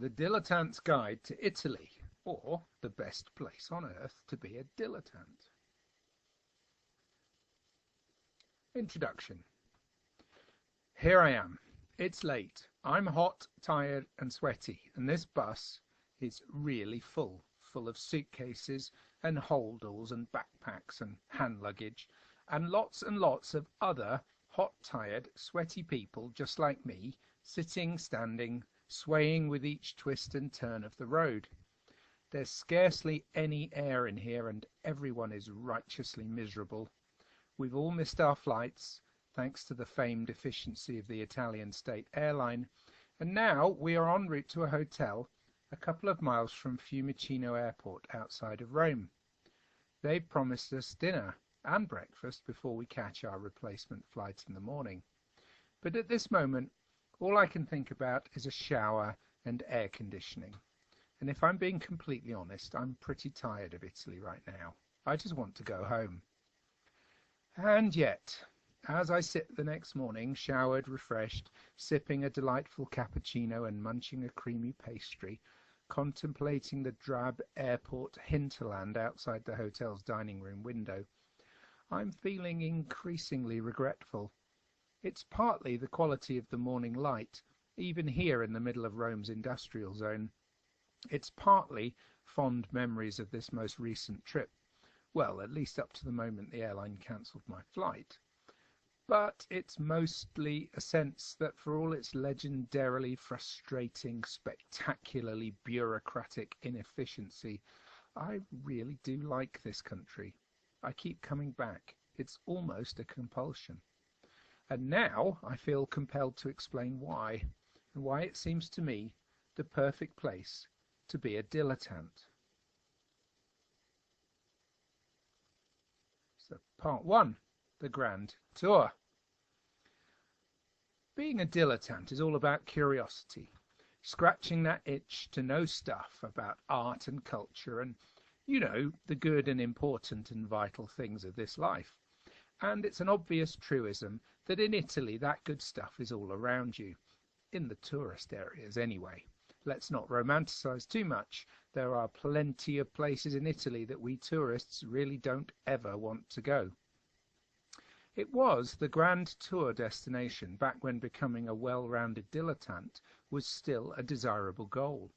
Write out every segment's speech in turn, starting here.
The Dilettante's Guide to Italy, or the best place on earth to be a dilettante. Introduction. Here I am. It's late. I'm hot, tired, and sweaty, and this bus is really full of suitcases and holdalls and backpacks and hand luggage, and lots of other hot, tired, sweaty people just like me, sitting, standing, swaying with each twist and turn of the road. There's scarcely any air in here, and everyone is righteously miserable. We've all missed our flights, thanks to the famed efficiency of the Italian state airline, and now we are en route to a hotel a couple of miles from Fiumicino Airport outside of Rome. They've promised us dinner and breakfast before we catch our replacement flight in the morning. But at this moment, all I can think about is a shower and air conditioning. And if I'm being completely honest, I'm pretty tired of Italy right now. I just want to go home. And yet, as I sit the next morning, showered, refreshed, sipping a delightful cappuccino and munching a creamy pastry, contemplating the drab airport hinterland outside the hotel's dining room window, I'm feeling increasingly regretful. It's partly the quality of the morning light, even here in the middle of Rome's industrial zone. It's partly fond memories of this most recent trip, well, at least up to the moment the airline cancelled my flight. But it's mostly a sense that for all its legendarily frustrating, spectacularly bureaucratic inefficiency, I really do like this country. I keep coming back. It's almost a compulsion. And now I feel compelled to explain why, and why it seems to me the perfect place to be a dilettante. So, part one, the grand tour. Being a dilettante is all about curiosity, scratching that itch to know stuff about art and culture and, the good and important and vital things of this life. And it's an obvious truism that in Italy that good stuff is all around you, in the tourist areas anyway. Let's not romanticize too much. There are plenty of places in Italy that we tourists really don't ever want to go. It was the grand tour destination back when becoming a well-rounded dilettante was still a desirable goal.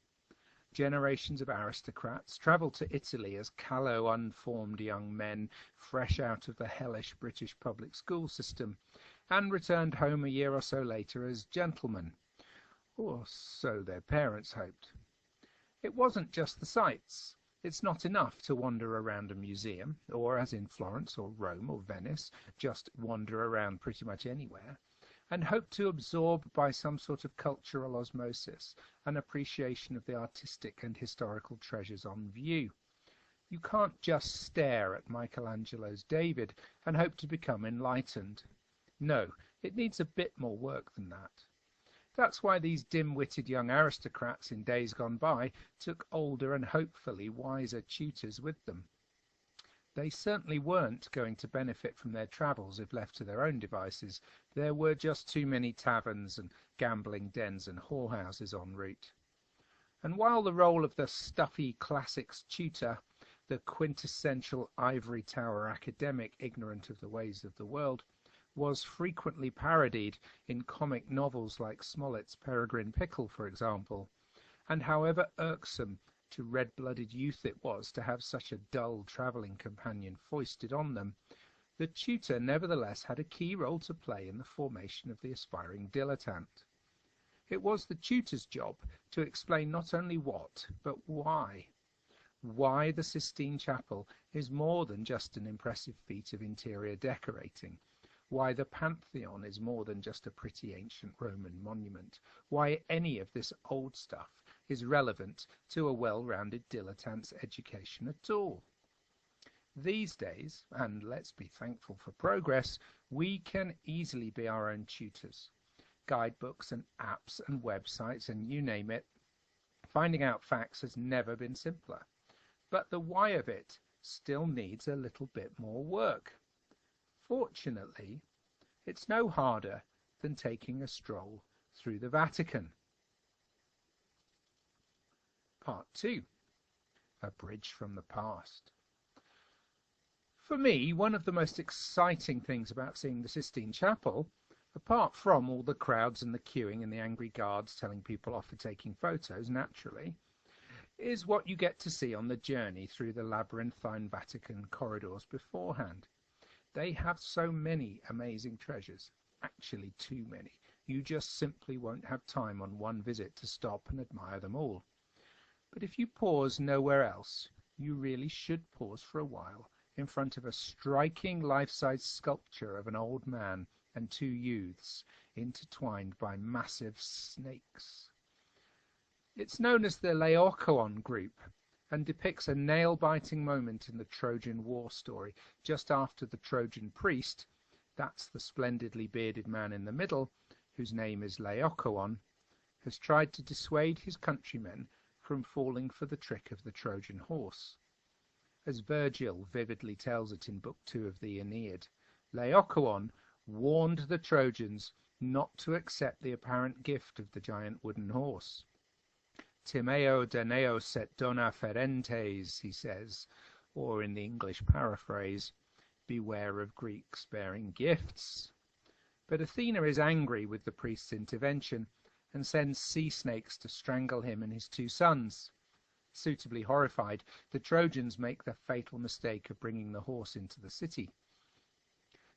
Generations of aristocrats travelled to Italy as callow, unformed young men fresh out of the hellish British public school system, and returned home a year or so later as gentlemen, or so their parents hoped. It wasn't just the sights. It's not enough to wander around a museum, or, as in Florence or Rome or Venice, just wander around pretty much anywhere, and hope to absorb by some sort of cultural osmosis an appreciation of the artistic and historical treasures on view. You can't just stare at Michelangelo's David and hope to become enlightened. No, it needs a bit more work than that. That's why these dim-witted young aristocrats in days gone by took older and hopefully wiser tutors with them. They certainly weren't going to benefit from their travels if left to their own devices. There were just too many taverns and gambling dens and whorehouses en route. And while the role of the stuffy classics tutor, the quintessential ivory tower academic ignorant of the ways of the world, was frequently parodied in comic novels like Smollett's Peregrine Pickle, for example, and however irksome to red-blooded youth it was to have such a dull travelling companion foisted on them, the tutor nevertheless had a key role to play in the formation of the aspiring dilettante. It was the tutor's job to explain not only what, but why. Why the Sistine Chapel is more than just an impressive feat of interior decorating. Why the Pantheon is more than just a pretty ancient Roman monument. Why any of this old stuff is relevant to a well-rounded dilettante's education at all. These days, and let's be thankful for progress, we can easily be our own tutors. Guidebooks and apps and websites and you name it. Finding out facts has never been simpler. But the why of it still needs a little bit more work. Fortunately, it's no harder than taking a stroll through the Vatican. Part 2. A Bridge from the Past. For me, one of the most exciting things about seeing the Sistine Chapel, apart from all the crowds and the queuing and the angry guards telling people off for taking photos, naturally, is what you get to see on the journey through the labyrinthine Vatican corridors beforehand. They have so many amazing treasures, actually too many. You just simply won't have time on one visit to stop and admire them all. But if you pause nowhere else, you really should pause for a while in front of a striking life-size sculpture of an old man and two youths intertwined by massive snakes. It's known as the Laocoon group and depicts a nail-biting moment in the Trojan War story, just after the Trojan priest, that's the splendidly bearded man in the middle, whose name is Laocoon, has tried to dissuade his countrymen from falling for the trick of the Trojan horse. As Virgil vividly tells it in Book 2 of the Aeneid, Laocoon warned the Trojans not to accept the apparent gift of the giant wooden horse. Timeo Daneos et dona ferentes, he says, or in the English paraphrase, beware of Greeks bearing gifts. But Athena is angry with the priest's intervention and sends sea snakes to strangle him and his two sons. Suitably horrified, the Trojans make the fatal mistake of bringing the horse into the city.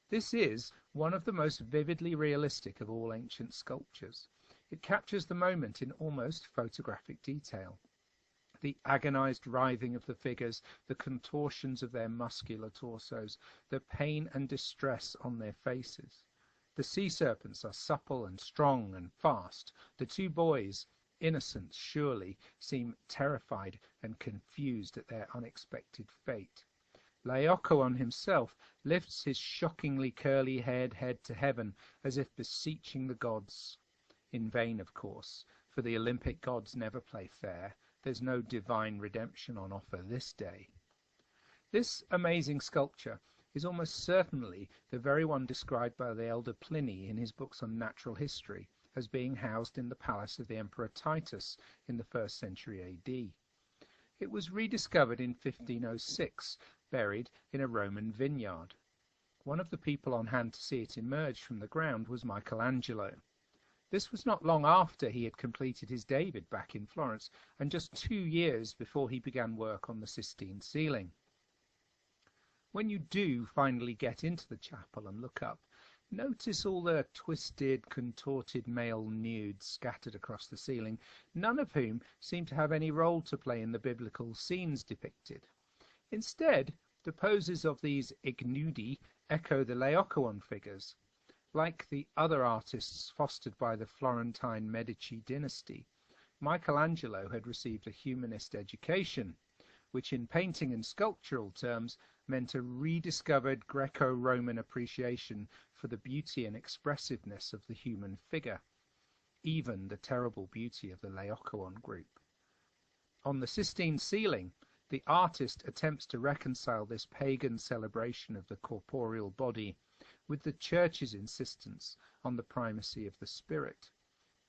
This is one of the most vividly realistic of all ancient sculptures. It captures the moment in almost photographic detail. The agonized writhing of the figures, the contortions of their muscular torsos, the pain and distress on their faces. The sea serpents are supple and strong and fast. The two boys, innocent surely, seem terrified and confused at their unexpected fate. Laocoon himself lifts his shockingly curly-haired head to heaven as if beseeching the gods. In vain, of course, for the Olympic gods never play fair. There's no divine redemption on offer this day. This amazing sculpture is almost certainly the very one described by the elder Pliny in his books on natural history as being housed in the palace of the Emperor Titus in the 1st century AD. It was rediscovered in 1506, buried in a Roman vineyard. One of the people on hand to see it emerge from the ground was Michelangelo. This was not long after he had completed his David back in Florence, and just 2 years before he began work on the Sistine ceiling. When you do finally get into the chapel and look up, notice all the twisted, contorted male nudes scattered across the ceiling, none of whom seem to have any role to play in the biblical scenes depicted. Instead, the poses of these ignudi echo the Laocoon figures. Like the other artists fostered by the Florentine Medici dynasty, Michelangelo had received a humanist education, which in painting and sculptural terms meant a rediscovered Greco-Roman appreciation for the beauty and expressiveness of the human figure, even the terrible beauty of the Laocoon group. On the Sistine ceiling, the artist attempts to reconcile this pagan celebration of the corporeal body with the Church's insistence on the primacy of the spirit.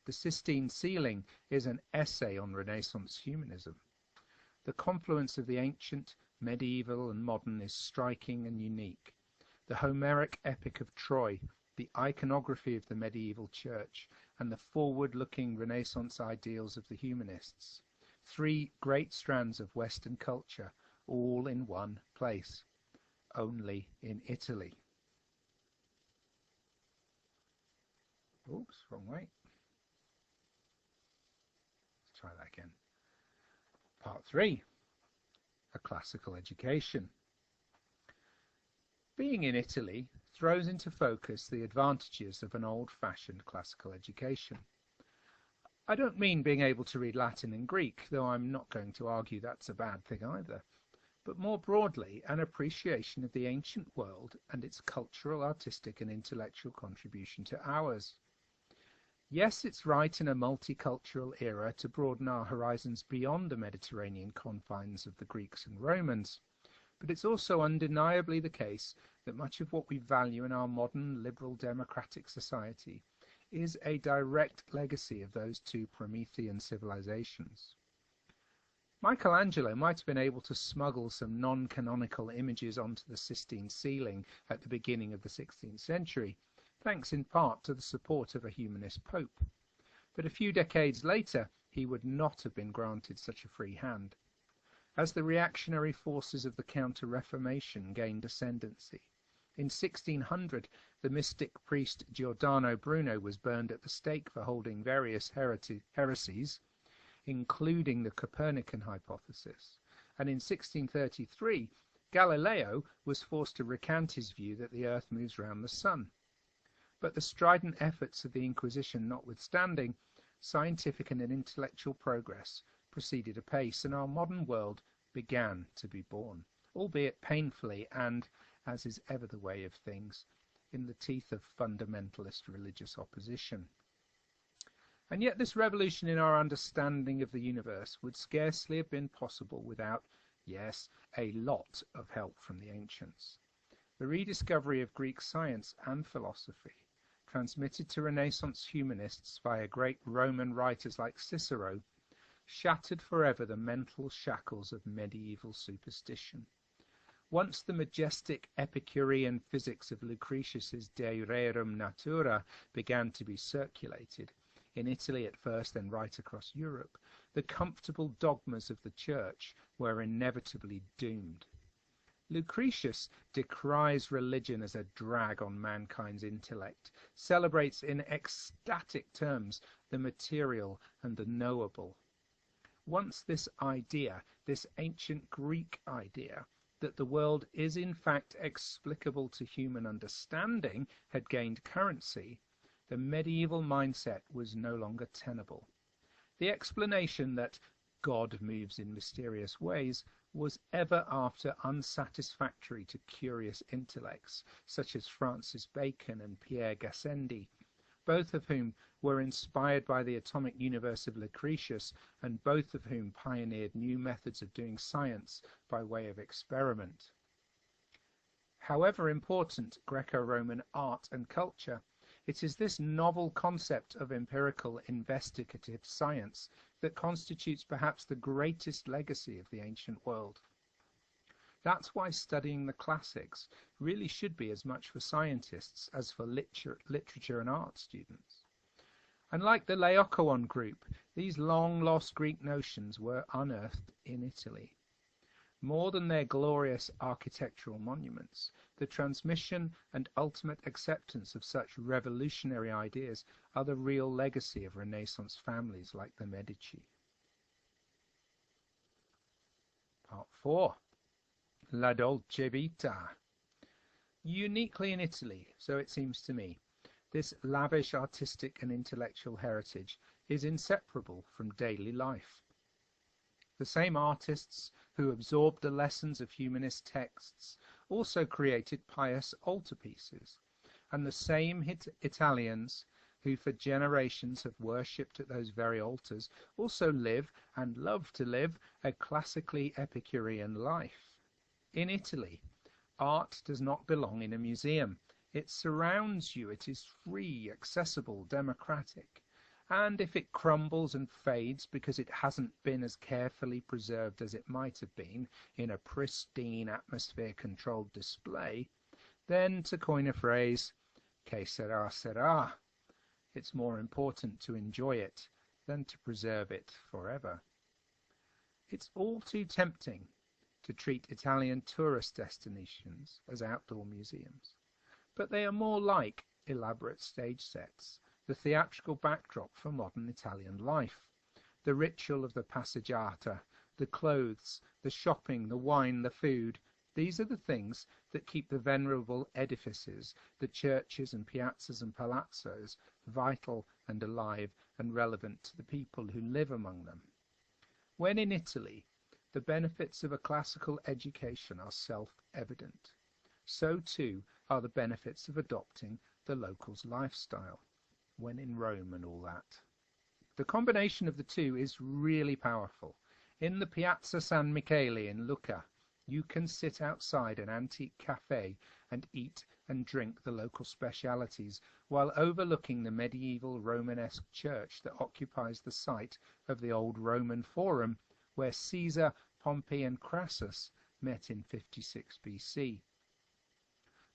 The Sistine ceiling is an essay on Renaissance humanism. The confluence of the ancient, medieval and modern is striking and unique. The Homeric epic of Troy, the iconography of the medieval church, and the forward-looking Renaissance ideals of the humanists. 3 great strands of Western culture, all in one place, only in Italy. Oops, wrong way. Let's try that again. Part 3. A classical education. Being in Italy throws into focus the advantages of an old-fashioned classical education. I don't mean being able to read Latin and Greek, though I'm not going to argue that's a bad thing either, but more broadly an appreciation of the ancient world and its cultural, artistic and intellectual contribution to ours. Yes, it's right in a multicultural era to broaden our horizons beyond the Mediterranean confines of the Greeks and Romans, but it's also undeniably the case that much of what we value in our modern liberal democratic society is a direct legacy of those 2 Promethean civilizations. Michelangelo might have been able to smuggle some non-canonical images onto the Sistine ceiling at the beginning of the 16th century, thanks in part to the support of a humanist pope. But a few decades later, he would not have been granted such a free hand. As the reactionary forces of the Counter-Reformation gained ascendancy, in 1600 the mystic priest Giordano Bruno was burned at the stake for holding various heresies, including the Copernican hypothesis, and in 1633 Galileo was forced to recant his view that the earth moves round the sun. But the strident efforts of the Inquisition notwithstanding, scientific and intellectual progress proceeded apace, and our modern world began to be born, albeit painfully and, as is ever the way of things, in the teeth of fundamentalist religious opposition. And yet this revolution in our understanding of the universe would scarcely have been possible without, yes, a lot of help from the ancients. The rediscovery of Greek science and philosophy, transmitted to Renaissance humanists via great Roman writers like Cicero, shattered forever the mental shackles of medieval superstition. Once the majestic Epicurean physics of Lucretius's De Rerum Natura began to be circulated, in Italy at first, then right across Europe, the comfortable dogmas of the Church were inevitably doomed. Lucretius decries religion as a drag on mankind's intellect, celebrates in ecstatic terms the material and the knowable. Once this idea, this ancient Greek idea, that the world is in fact explicable to human understanding, had gained currency, the medieval mindset was no longer tenable. The explanation that God moves in mysterious ways was ever after unsatisfactory to curious intellects such as Francis Bacon and Pierre Gassendi, both of whom were inspired by the atomic universe of Lucretius, and both of whom pioneered new methods of doing science by way of experiment. However important Greco-Roman art and culture, it is this novel concept of empirical investigative science that constitutes perhaps the greatest legacy of the ancient world. That's why studying the classics really should be as much for scientists as for literature and art students. And like the Laocoon group, these long-lost Greek notions were unearthed in Italy. More than their glorious architectural monuments, the transmission and ultimate acceptance of such revolutionary ideas are the real legacy of Renaissance families like the Medici. Part 4. La Dolce Vita. Uniquely in Italy, so it seems to me, this lavish artistic and intellectual heritage is inseparable from daily life. The same artists who absorbed the lessons of humanist texts also created pious altarpieces, and the same Italians who for generations have worshipped at those very altars also live and love to live a classically Epicurean life. In Italy, art does not belong in a museum. It surrounds you. It is free, accessible, democratic. And if it crumbles and fades because it hasn't been as carefully preserved as it might have been in a pristine atmosphere-controlled display, then, to coin a phrase, que sera, sera. It's more important to enjoy it than to preserve it forever. It's all too tempting to treat Italian tourist destinations as outdoor museums, but they are more like elaborate stage sets, the theatrical backdrop for modern Italian life. The ritual of the passeggiata, the clothes, the shopping, the wine, the food, these are the things that keep the venerable edifices, the churches and piazzas and palazzos, vital and alive and relevant to the people who live among them. When in Italy, the benefits of a classical education are self-evident, so too are the benefits of adopting the local's lifestyle, when in Rome and all that. The combination of the two is really powerful. In the Piazza San Michele in Lucca, you can sit outside an antique cafe and eat and drink the local specialities while overlooking the medieval Romanesque church that occupies the site of the old Roman Forum, where Caesar, Pompey and Crassus met in 56 BC.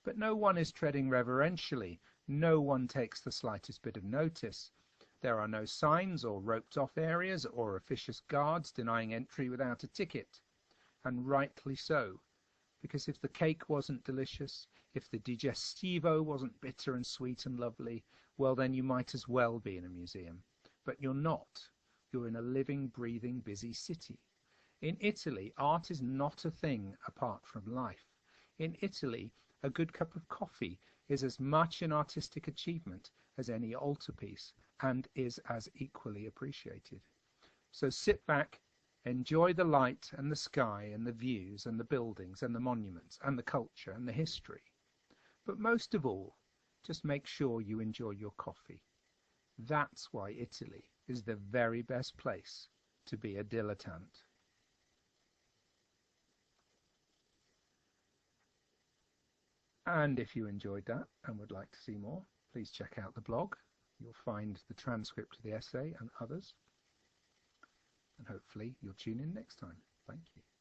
But no one is treading reverentially, no one takes the slightest bit of notice. There are no signs or roped-off areas or officious guards denying entry without a ticket. And rightly so, because if the cake wasn't delicious, if the digestivo wasn't bitter and sweet and lovely, well then you might as well be in a museum. But you're not. You're in a living, breathing, busy city. In Italy, art is not a thing apart from life. In Italy, a good cup of coffee is as much an artistic achievement as any altarpiece, and is as equally appreciated. So sit back, enjoy the light and the sky and the views and the buildings and the monuments and the culture and the history. But most of all, just make sure you enjoy your coffee. That's why Italy is the very best place to be a dilettante. And if you enjoyed that and would like to see more, please check out the blog. You'll find the transcript of the essay and others. And hopefully you'll tune in next time. Thank you.